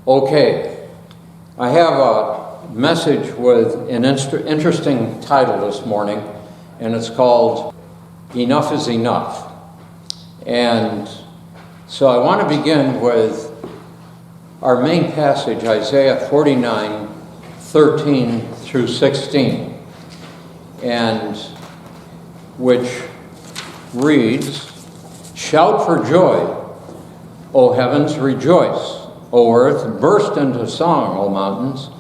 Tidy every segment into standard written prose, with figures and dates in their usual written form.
Okay, I have a message with an interesting title this morning, and it's called Enough is Enough. And so I want to begin with our main passage, Isaiah 49, 13 through 16, and which reads, "Shout for joy, O heavens, rejoice. O earth, burst into song, O mountains,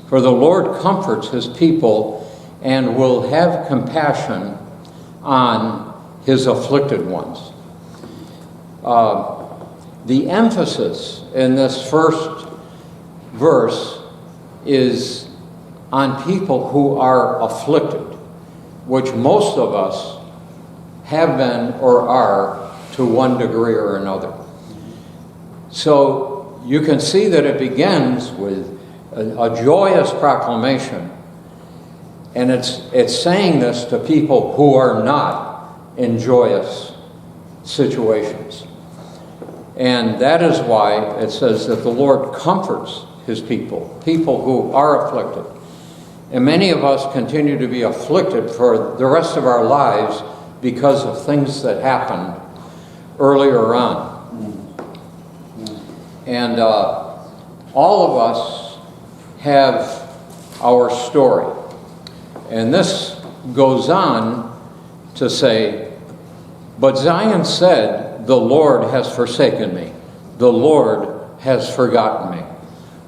for the Lord comforts his people and will have compassion on his afflicted ones." The emphasis in this first verse is on people who are afflicted, which most of us have been or are to one degree or another. So you can see that it begins with a joyous proclamation, and it's saying this to people who are not in joyous situations. And that is why it says that the Lord comforts his people who are afflicted. And many of us continue to be afflicted for the rest of our lives because of things that happened earlier on. And all of us have our story. And this goes on to say, "But Zion said, the Lord has forsaken me. The Lord has forgotten me."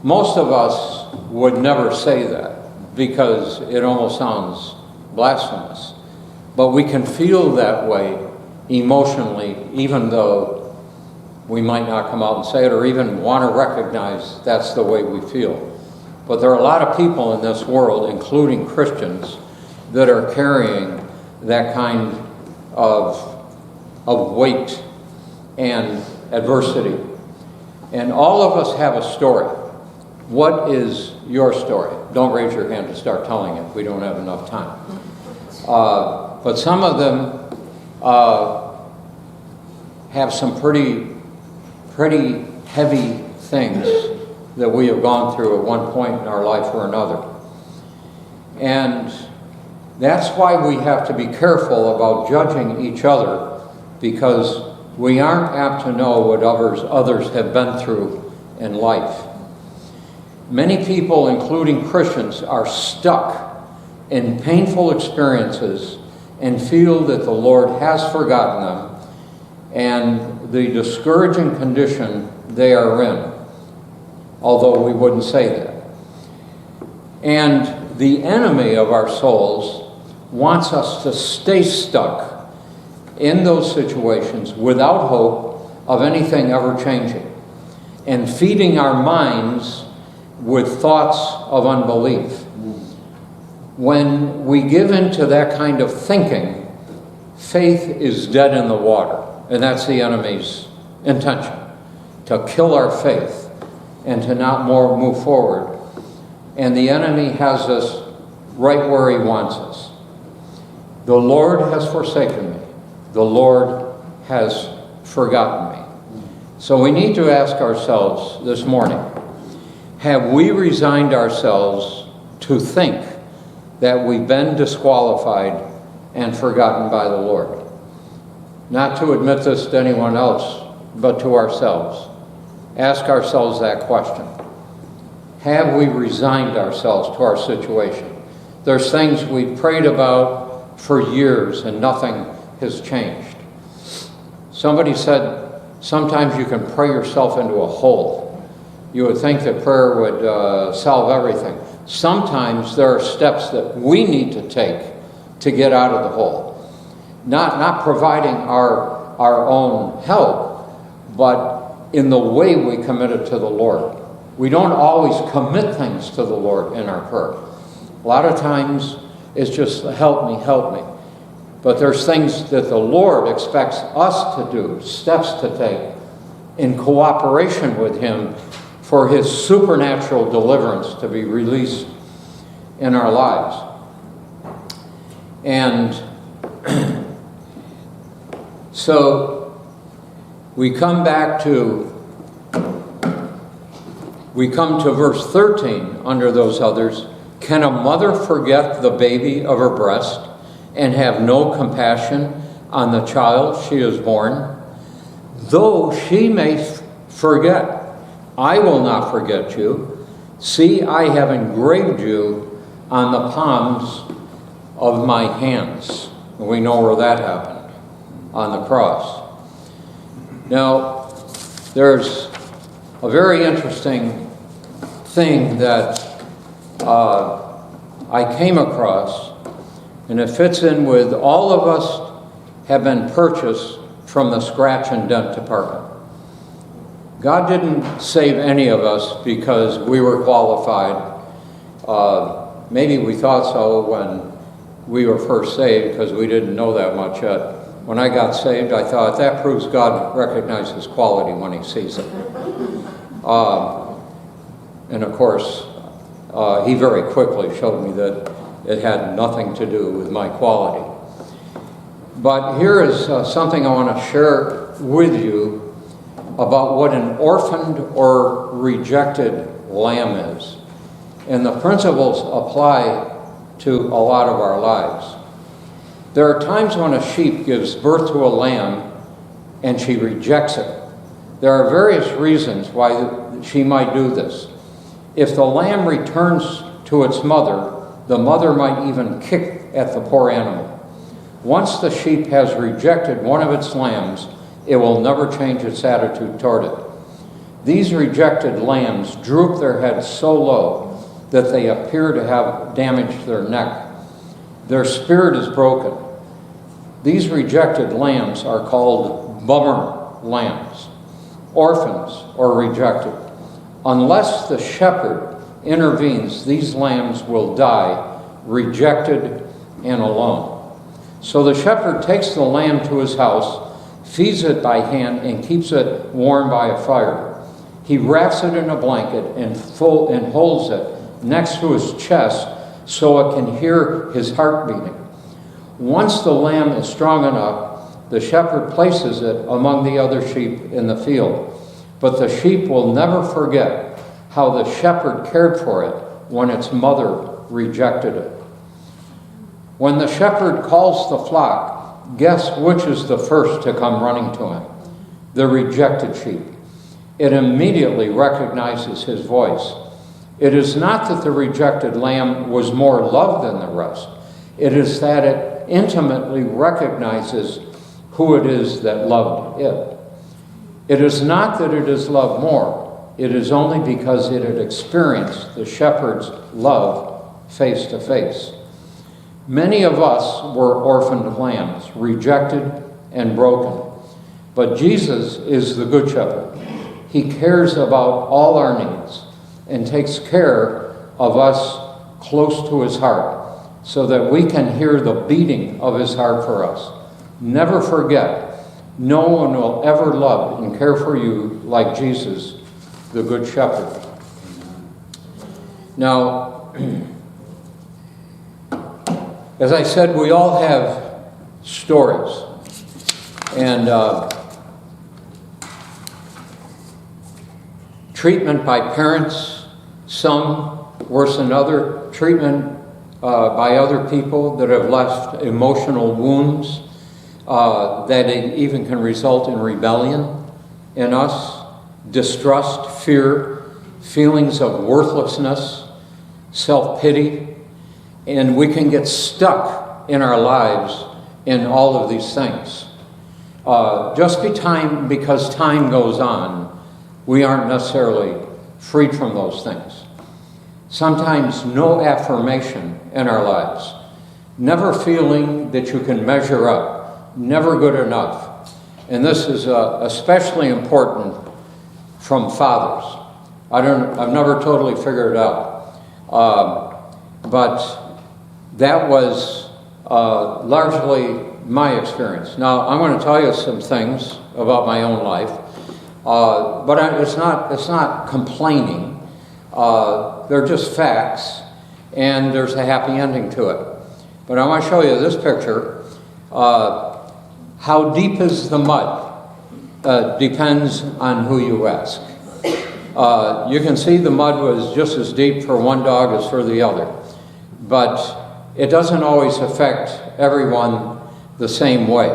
Most of us would never say that because it almost sounds blasphemous. But we can feel that way emotionally, even though we might not come out and say it or even want to recognize that's the way we feel. But there are a lot of people in this world, including Christians, that are carrying that kind of weight and adversity. And all of us have a story. What is your story? Don't raise your hand to start telling it. We don't have enough time. But some of them have some pretty heavy things that we have gone through at one point in our life or another. And that's why we have to be careful about judging each other, because we aren't apt to know what others have been through in life. Many people, including Christians, are stuck in painful experiences and feel that the Lord has forgotten them and the discouraging condition they are in, although we wouldn't say that. And the enemy of our souls wants us to stay stuck in those situations without hope of anything ever changing, and feeding our minds with thoughts of unbelief. When we give into that kind of thinking, faith is dead in the water. And that's the enemy's intention, to kill our faith and to not more move forward. And the enemy has us right where he wants us. The Lord has forsaken me. The Lord has forgotten me. So we need to ask ourselves this morning, have we resigned ourselves to think that we've been disqualified and forgotten by the Lord? Not to admit this to anyone else, but to ourselves. Ask ourselves that question. Have we resigned ourselves to our situation? There's things we've prayed about for years and nothing has changed. Somebody said, sometimes you can pray yourself into a hole. You would think that prayer would solve everything. Sometimes there are steps that we need to take to get out of the hole. Not providing our own help, but in the way we commit it to the Lord. We don't always commit things to the Lord in our prayer. A lot of times it's just help me. But there's things that the Lord expects us to do, steps to take in cooperation with him for his supernatural deliverance to be released in our lives. And so we come back to We come to verse 13 under those others. Can a mother forget the baby of her breast and have no compassion on the child she has born? Though she may forget, I will not forget you. See, I have engraved you on the palms of my hands. And we know where that happened, on the cross. Now, there's a very interesting thing that I came across, and it fits in with all of us have been purchased from the scratch and dent department. God didn't save any of us because we were qualified. Maybe we thought so when we were first saved because we didn't know that much yet. When I got saved, I thought that proves God recognizes quality when he sees it. And of course, he very quickly showed me that it had nothing to do with my quality. But here is something I want to share with you about what an orphaned or rejected lamb is. And the principles apply to a lot of our lives. There are times when a sheep gives birth to a lamb and she rejects it. There are various reasons why she might do this. If the lamb returns to its mother, the mother might even kick at the poor animal. Once the sheep has rejected one of its lambs, it will never change its attitude toward it. These rejected lambs droop their heads so low that they appear to have damaged their neck. Their spirit is broken. These rejected lambs are called bummer lambs, orphans or rejected. Unless the shepherd intervenes, these lambs will die, rejected and alone. So the shepherd takes the lamb to his house, feeds it by hand, and keeps it warm by a fire. He wraps it in a blanket and holds it next to his chest so it can hear his heart beating. Once the lamb is strong enough, the shepherd places it among the other sheep in the field. But the sheep will never forget how the shepherd cared for it when its mother rejected it. When the shepherd calls the flock, guess which is the first to come running to him? The rejected sheep. It immediately recognizes his voice. It is not that the rejected lamb was more loved than the rest. It is that it intimately recognizes who it is that loved it. It is not that it is loved more. It is only because it had experienced the shepherd's love face to face. Many of us were orphaned lambs, rejected and broken. But Jesus is the Good Shepherd. He cares about all our needs and takes care of us close to his heart so that we can hear the beating of his heart for us. Never forget, no one will ever love and care for you like Jesus, the Good Shepherd. Now, as I said, we all have stories. And treatment by parents, some worse than other, treatment by other people that have left emotional wounds that even can result in rebellion in us, distrust, fear, feelings of worthlessness, self-pity, and we can get stuck in our lives in all of these things. Because time goes on, we aren't necessarily freed from those things. Sometimes no affirmation in our lives, never feeling that you can measure up, never good enough. And this is especially important from fathers. I've never totally figured it out. But that was largely my experience. Now, I'm going to tell you some things about my own life, but it's not complaining. They're just facts, and there's a happy ending to it. But I want to show you this picture. How deep is the mud depends on who you ask. You can see the mud was just as deep for one dog as for the other. But it doesn't always affect everyone the same way.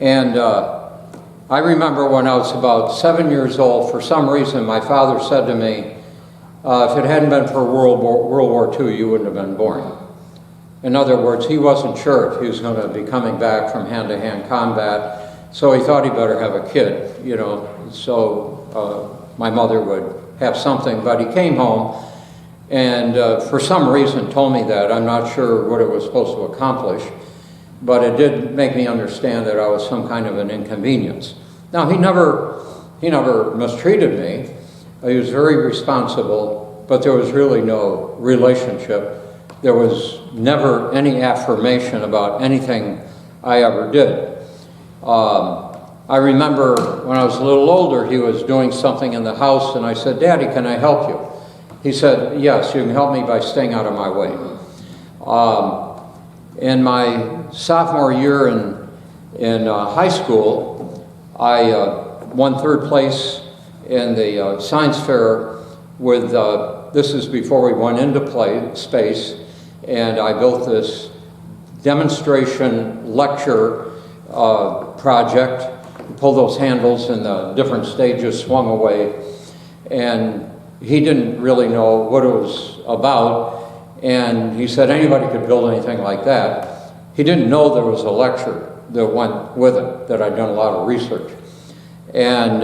And I remember when I was about 7 years old, for some reason my father said to me, if it hadn't been for World War II, you wouldn't have been born. In other words, he wasn't sure if he was going to be coming back from hand-to-hand combat, so he thought he better have a kid, you know, so my mother would have something. But he came home and for some reason told me that. I'm not sure what it was supposed to accomplish, but it did make me understand that I was some kind of an inconvenience. Now, he never mistreated me. He was very responsible, but there was really no relationship. There was never any affirmation about anything I ever did. I remember when I was a little older, he was doing something in the house, and I said, "Daddy, can I help you?" He said, "Yes, you can help me by staying out of my way." In my sophomore year in high school, I won 3rd place in the science fair with, this is before we went into space, and I built this demonstration lecture project. Pull those handles and the different stages swung away, and he didn't really know what it was about, and he said anybody could build anything like that. He didn't know there was a lecture that went with it, that I'd done a lot of research. And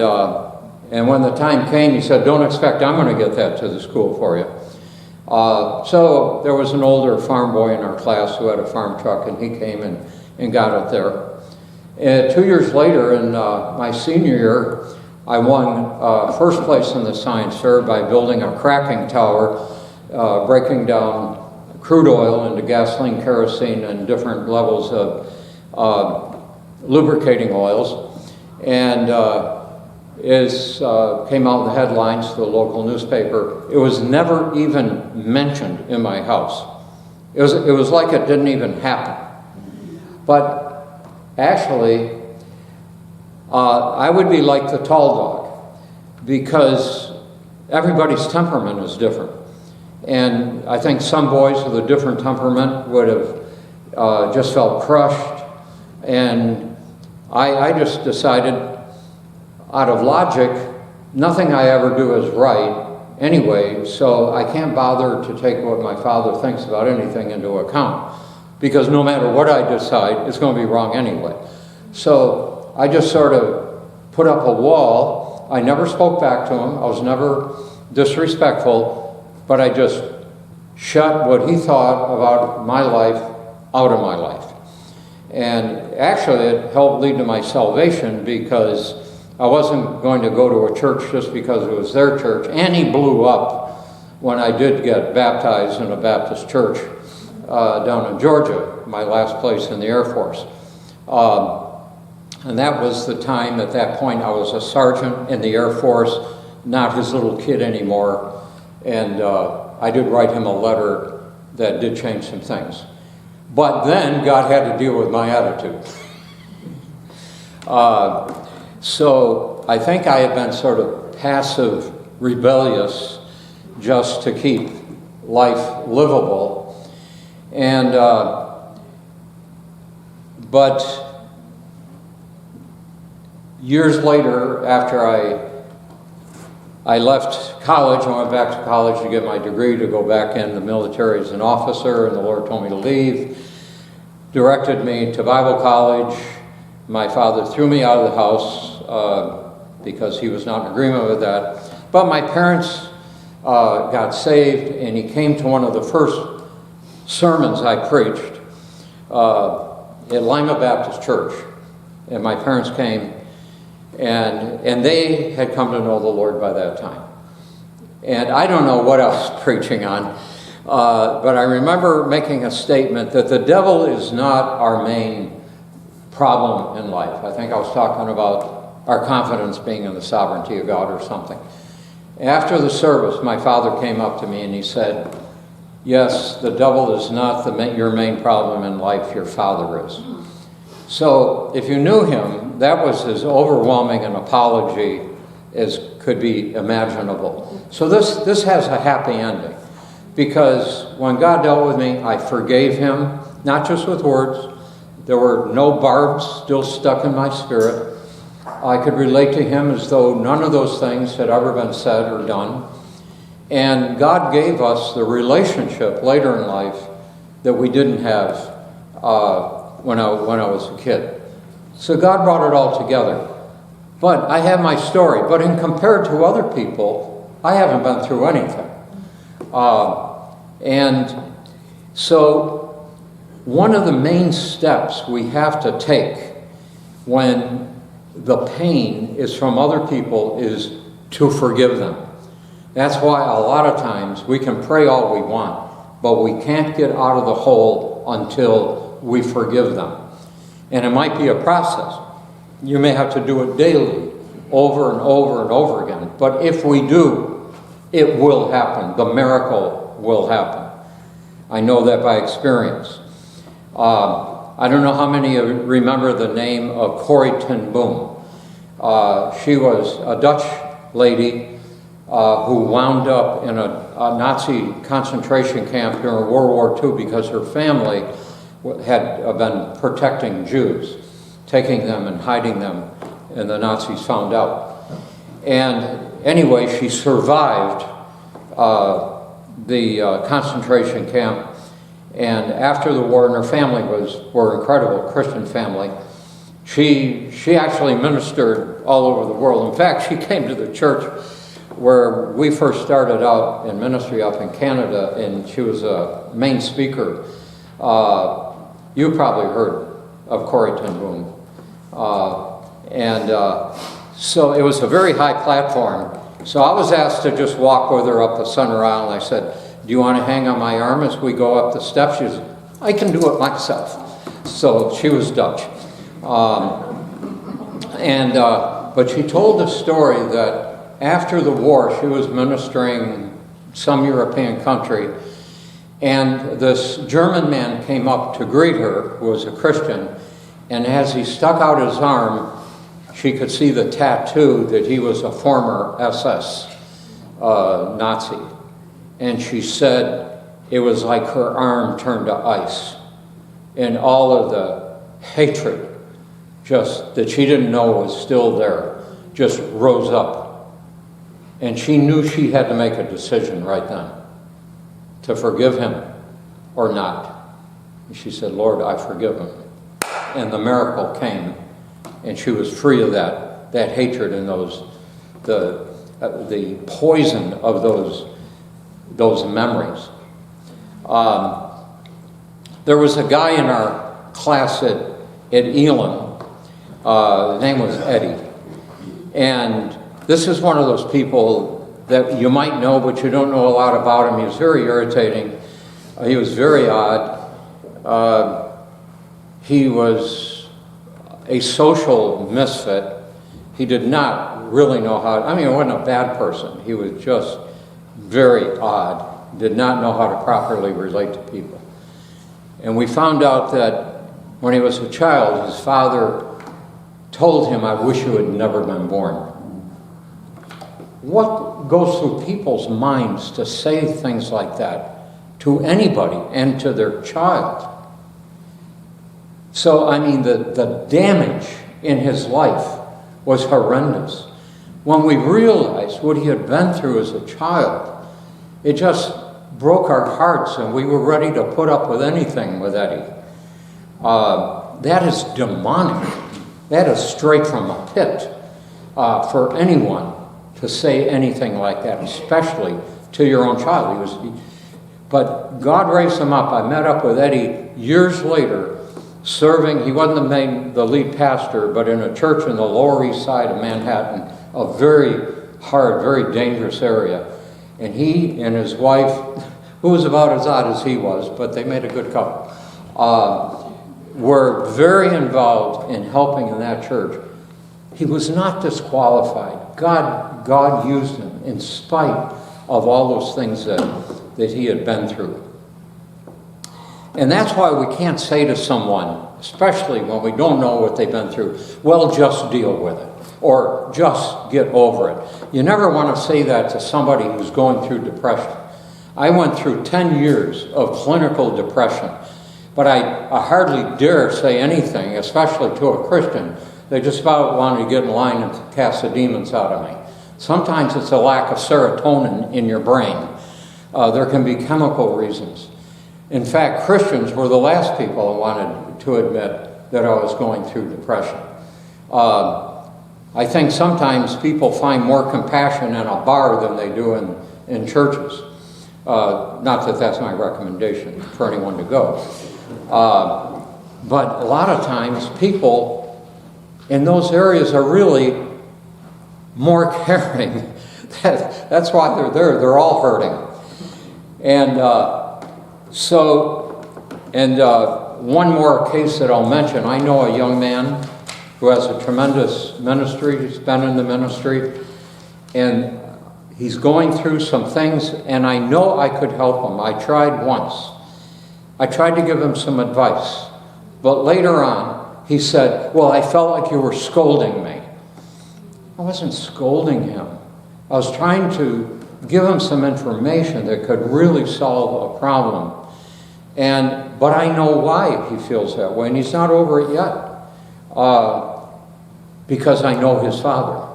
when the time came, he said, "Don't expect I'm going to get that to the school for you." So there was an older farm boy in our class who had a farm truck, and he came and got it there. And 2 years later, in my senior year, I won 1st place in the science fair by building a cracking tower, breaking down crude oil into gasoline, kerosene, and different levels of lubricating oils. And came out in the headlines to the local newspaper. It was never even mentioned in my house. It was like it didn't even happen. But actually, I would be like the tall dog, because everybody's temperament is different. And I think some boys with a different temperament would have just felt crushed. And I just decided, out of logic, nothing I ever do is right anyway, so I can't bother to take what my father thinks about anything into account, because no matter what I decide, it's going to be wrong anyway. So I just sort of put up a wall. I never spoke back to him. I was never disrespectful, but I just shut what he thought about my life out of my life. And actually, it helped lead to my salvation, because I wasn't going to go to a church just because it was their church. And he blew up when I did get baptized in a Baptist church down in Georgia, my last place in the Air Force. And that was the time, at that point, I was a sergeant in the Air Force, not his little kid anymore. And I did write him a letter that did change some things. But then God had to deal with my attitude. So I think I had been sort of passive, rebellious, just to keep life livable. And but years later, after I left college, I went back to college to get my degree, to go back in the military as an officer, and the Lord told me to leave, directed me to Bible college. My father threw me out of the house because he was not in agreement with that. But my parents got saved, and he came to one of the first sermons I preached at Lima Baptist Church. And my parents came, and they had come to know the Lord by that time. And I don't know what I was preaching on, but I remember making a statement that the devil is not our main problem in life. I think I was talking about our confidence being in the sovereignty of God or something. After the service, my father came up to me and he said, "Yes, the devil is not your main problem in life, your father is." So if you knew him, that was as overwhelming an apology as could be imaginable. So this has a happy ending, because when God dealt with me, I forgave him, not just with words. There were no barbs still stuck in my spirit. I could relate to him as though none of those things had ever been said or done. And God gave us the relationship later in life that we didn't have when I was a kid. So God brought it all together. But I have my story. But in compared to other people, I haven't been through anything. And so one of the main steps we have to take when the pain is from other people is to forgive them. That's why a lot of times we can pray all we want, but we can't get out of the hole until we forgive them. And it might be a process. You may have to do it daily, over and over and over again. But if we do, it will happen. The miracle will happen. I know that by experience. I don't know how many of you remember the name of Corrie ten Boom. She was a Dutch lady who wound up in a Nazi concentration camp during World War II because her family had been protecting Jews, taking them and hiding them, and the Nazis found out. And anyway, she survived the concentration camp, and after the war, and her family were incredible, Christian family. She actually ministered all over the world. In fact, she came to the church where we first started out in ministry up in Canada, and she was a main speaker. You probably heard of Corrie ten Boom. So it was a very high platform. So I was asked to just walk with her up the center aisle, and I said, "Do you want to hang on my arm as we go up the steps?" She said, "I can do it myself." So she was Dutch. But she told the story that after the war, she was ministering some European country, and this German man came up to greet her, who was a Christian, and as he stuck out his arm, she could see the tattoo that he was a former SS Nazi. And she said it was like her arm turned to ice, and all of the hatred just that she didn't know was still there just rose up. And she knew she had to make a decision right then to forgive him or not. And she said, "Lord, I forgive him." And the miracle came, and she was free of that hatred and the poison of those memories. There was a guy in our class at Elam. His name was Eddie. And this is one of those people that you might know, but you don't know a lot about him. He was very irritating. He was very odd. He was a social misfit. He did not really know he wasn't a bad person. He was just very odd. Did not know how to properly relate to people. And we found out that when he was a child, his father told him, "I wish you had never been born." What goes through people's minds to say things like that to anybody and to their child? So, the damage in his life was horrendous. When we realized what he had been through as a child, it just broke our hearts, and we were ready to put up with anything with Eddie. That is demonic. That is straight from a pit for anyone to say anything like that, especially to your own child. But God raised him up. I met up with Eddie years later, serving. He wasn't the lead pastor, but in a church in the Lower East Side of Manhattan, a very hard, very dangerous area. And he and his wife, who was about as odd as he was, but they made a good couple, were very involved in helping in that church. He was not disqualified. God used him in spite of all those things that he had been through. And that's why we can't say to someone, especially when we don't know what they've been through, "Well, just deal with it," or just get over it. You never want to say that to somebody who's going through depression. I went through 10 years of clinical depression, but I hardly dare say anything, especially to a Christian. They just about wanted to get in line and cast the demons out of me. Sometimes it's a lack of serotonin in your brain. There can be chemical reasons. In fact, Christians were the last people I wanted to admit that I was going through depression. I think sometimes people find more compassion in a bar than they do in churches. Not that that's my recommendation for anyone to go. But a lot of times people in those areas are really more caring. That's why they're there. They're all hurting. And one more case that I'll mention. I know a young man who has a tremendous ministry. He's been in the ministry. And he's going through some things, and I know I could help him. I tried once. I tried to give him some advice. But later on, he said, well, I felt like you were scolding me. I wasn't scolding him. I was trying to give him some information that could really solve a problem. But I know why he feels that way, and he's not over it yet. Because I know his father.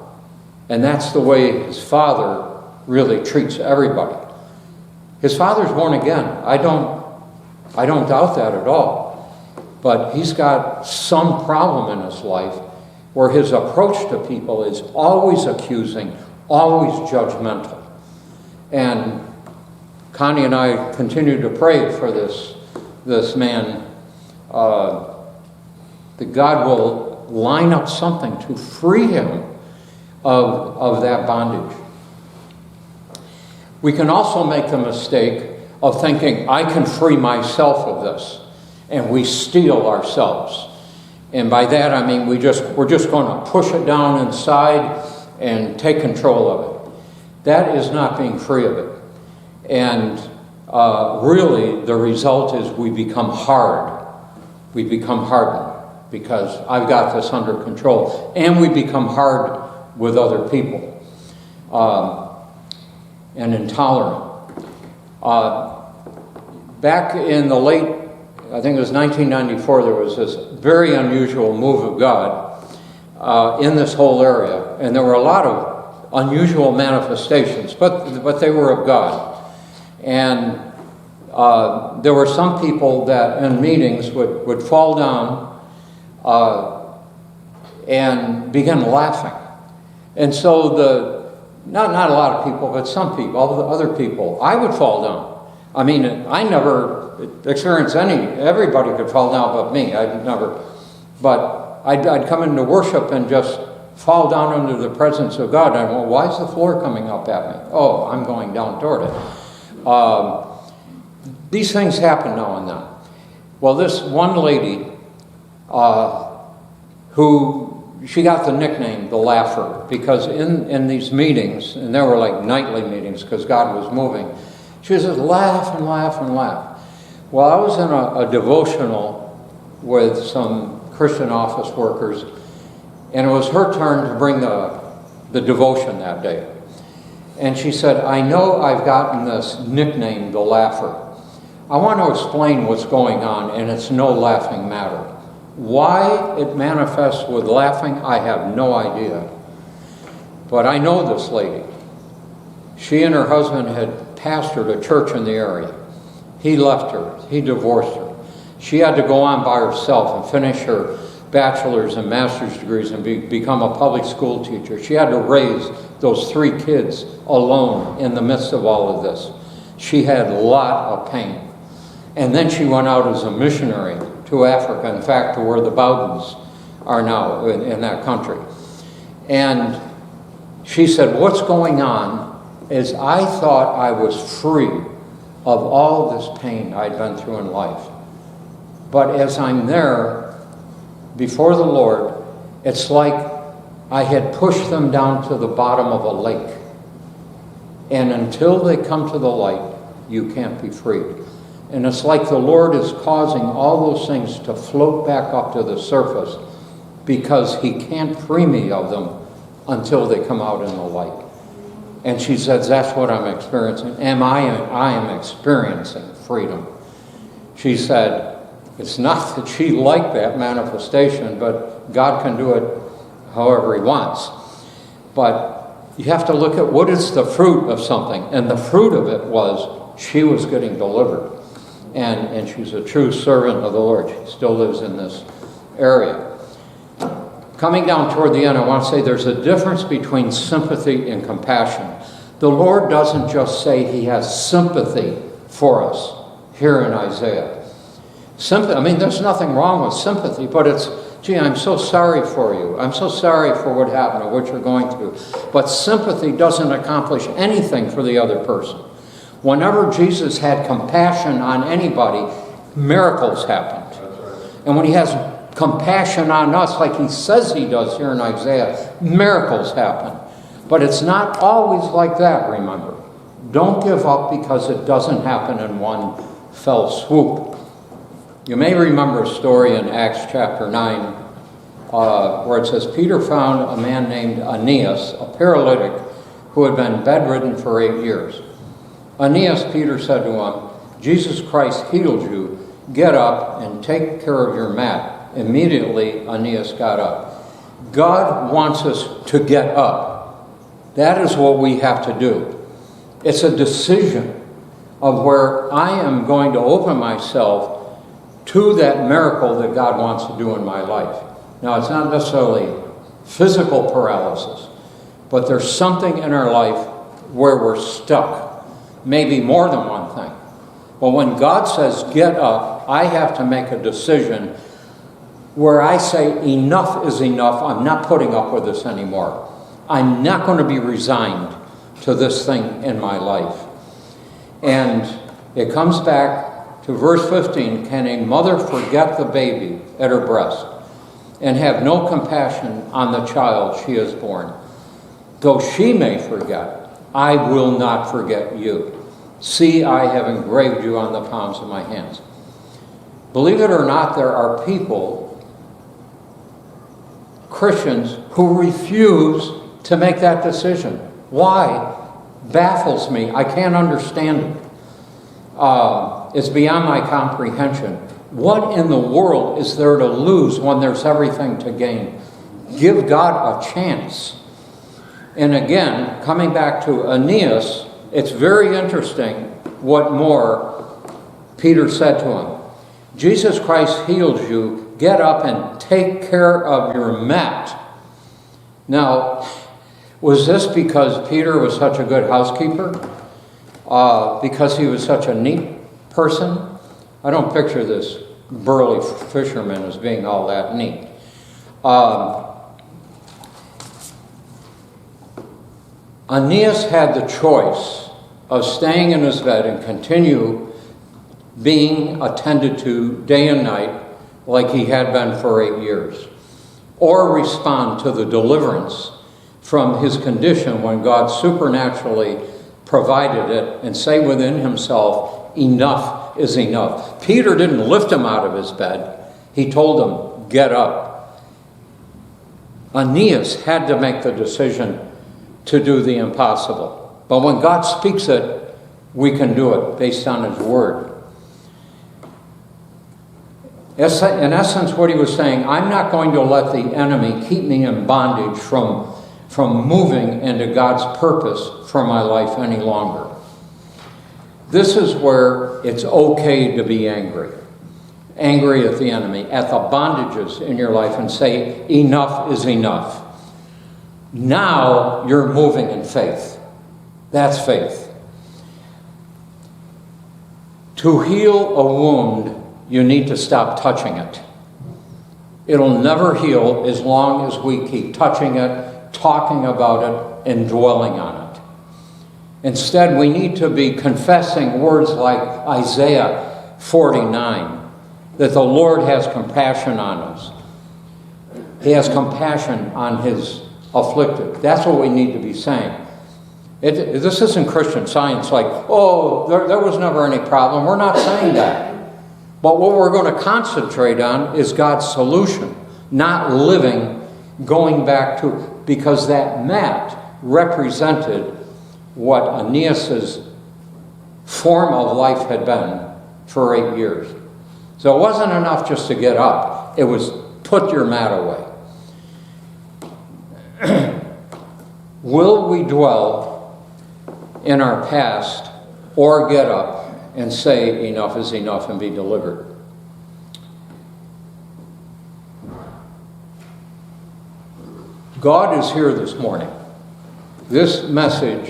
And that's the way his father really treats everybody. His father's born again. I don't doubt that at all. But he's got some problem in his life where his approach to people is always accusing, always judgmental. And Connie and I continue to pray for this man, that God will line up something to free him of that bondage. We can also make the mistake of thinking, I can free myself of this, and we steel ourselves. And by that I mean we're just going to push it down inside and take control of it. That is not being free of it. And really the result is we become hard. We become hardened because I've got this under control. And we become hard with other people and intolerant. Back in the late, I think it was 1994, there was this very unusual move of God in this whole area. And there were a lot of unusual manifestations, but they were of God. And there were some people that in meetings would fall down and begin laughing. And so not a lot of people, but some people, all the other people, I would fall down. I mean, I never experienced everybody could fall down but me. But I'd come into worship and just fall down under the presence of God. And well, why is the floor coming up at me? Oh, I'm going down toward it. These things happen now and then. Well, this one lady she got the nickname the Laugher, because in these meetings, and there were like nightly meetings because God was moving, she would just laugh and laugh and laugh. Well, I was in a devotional with some Christian office workers, and it was her turn to bring the devotion that day. And she said, I know I've gotten this nickname, the Laugher. I want to explain what's going on, and it's no laughing matter. Why it manifests with laughing, I have no idea. But I know this lady. She and her husband had pastored a church in the area. He left her. He divorced her. She had to go on by herself and finish her bachelor's and master's degrees and become a public school teacher. She had to raise those 3 kids alone in the midst of all of this. She had a lot of pain. And then she went out as a missionary to Africa, in fact, to where the Bowdens are now in that country. And she said, what's going on is I thought I was free of all this pain I'd been through in life. But as I'm there before the Lord, it's like I had pushed them down to the bottom of a lake. And until they come to the light, you can't be freed. And it's like the Lord is causing all those things to float back up to the surface because he can't free me of them until they come out in the light. And she says, that's what I'm experiencing. I am experiencing freedom. She said, it's not that she liked that manifestation, but God can do it however he wants. But you have to look at what is the fruit of something. And the fruit of it was she was getting delivered. And she's a true servant of the Lord. She still lives in this area. Coming down toward the end, I want to say there's a difference between sympathy and compassion. The Lord doesn't just say he has sympathy for us here in Isaiah. There's nothing wrong with sympathy, but it's, gee, I'm so sorry for you. I'm so sorry for what happened or what you're going through. But sympathy doesn't accomplish anything for the other person. Whenever Jesus had compassion on anybody, miracles happened. And when he has compassion on us, like he says he does here in Isaiah, miracles happen. But it's not always like that, remember. Don't give up because it doesn't happen in one fell swoop. You may remember a story in Acts chapter 9 where it says, Peter found a man named Aeneas, a paralytic, who had been bedridden for 8 years. Aeneas, Peter said to him, Jesus Christ healed you. Get up and take care of your mat. Immediately, Aeneas got up. God wants us to get up. That is what we have to do. It's a decision of where I am going to open myself to that miracle that God wants to do in my life. Now, it's not necessarily physical paralysis, but there's something in our life where we're stuck. Maybe more than one thing. But when God says, get up, I have to make a decision where I say, enough is enough. I'm not putting up with this anymore. I'm not going to be resigned to this thing in my life. And it comes back to verse 15, can a mother forget the baby at her breast and have no compassion on the child she has born? Though she may forget, I will not forget you. See, I have engraved you on the palms of my hands. Believe it or not, there are people, Christians, who refuse to make that decision. Why? Baffles me. I can't understand it. It's beyond my comprehension. What in the world is there to lose when there's everything to gain? Give God a chance. And again, coming back to Aeneas, it's very interesting what more Peter said to him. Jesus Christ healed you. Get up and take care of your mat. Now, was this because Peter was such a good housekeeper? Because he was such a neat person? I don't picture this burly fisherman as being all that neat. Aeneas had the choice of staying in his bed and continue being attended to day and night like he had been for 8 years, or respond to the deliverance from his condition when God supernaturally provided it and say within himself, enough is enough. Peter didn't lift him out of his bed. He told him, get up. Aeneas had to make the decision to do the impossible. But when God speaks it, we can do it based on his word. In essence, what he was saying, I'm not going to let the enemy keep me in bondage from moving into God's purpose for my life any longer. This is where it's okay to be angry. Angry at the enemy, at the bondages in your life, and say, enough is enough. Now you're moving in faith. That's faith. To heal a wound, you need to stop touching it. It'll never heal as long as we keep touching it, talking about it, and dwelling on it. Instead, we need to be confessing words like Isaiah 49, that the Lord has compassion on us. He has compassion on his afflicted. That's what we need to be saying. This isn't Christian Science like, oh, there was never any problem. We're not saying that. But what we're going to concentrate on is God's solution, not living, going back to. because that mat represented what Aeneas's form of life had been for 8 years. So it wasn't enough just to get up. It was put your mat away. Will we dwell in our past or get up and say enough is enough and be delivered? God is here this morning. This message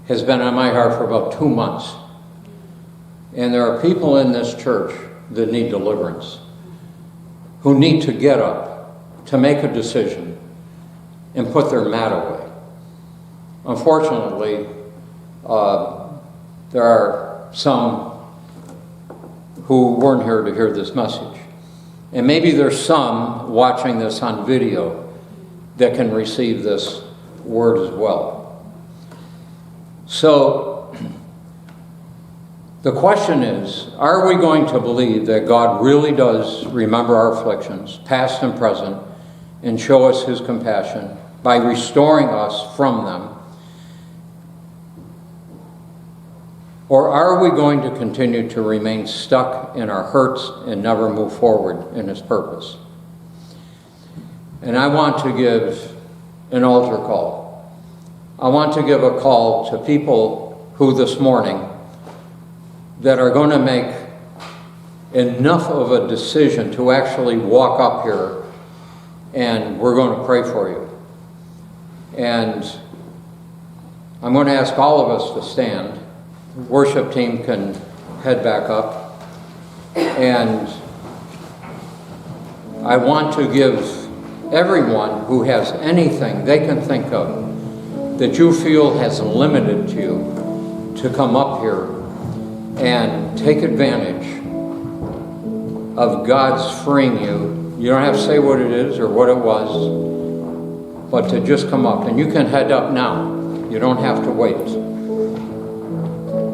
has been on my heart for about 2 months. And there are people in this church that need deliverance, who need to get up, to make a decision, and put their mat away. Unfortunately, there are some who weren't here to hear this message. And maybe there's some watching this on video that can receive this word as well. So, the question is, are we going to believe that God really does remember our afflictions, past and present, and show us his compassion by restoring us from them? Or are we going to continue to remain stuck in our hurts and never move forward in his purpose? And I want to give an altar call. I want to give a call to people who this morning that are going to make enough of a decision to actually walk up here, and we're going to pray for you. And I'm going to ask all of us to stand. Worship team can head back up. And I want to give everyone who has anything they can think of that you feel has limited you to come up here and take advantage of God's freeing you. You don't have to say what it is or what it was, but to just come up. And you can head up now. You don't have to wait.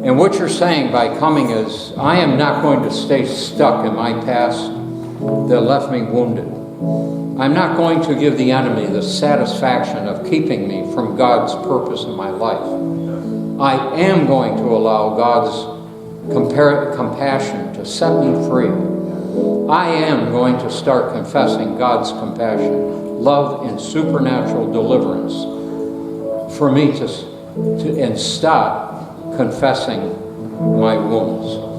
And what you're saying by coming is, I am not going to stay stuck in my past that left me wounded. I'm not going to give the enemy the satisfaction of keeping me from God's purpose in my life. I am going to allow God's compassion to set me free. I am going to start confessing God's compassion, love, and supernatural deliverance for me to and stop confessing my wounds.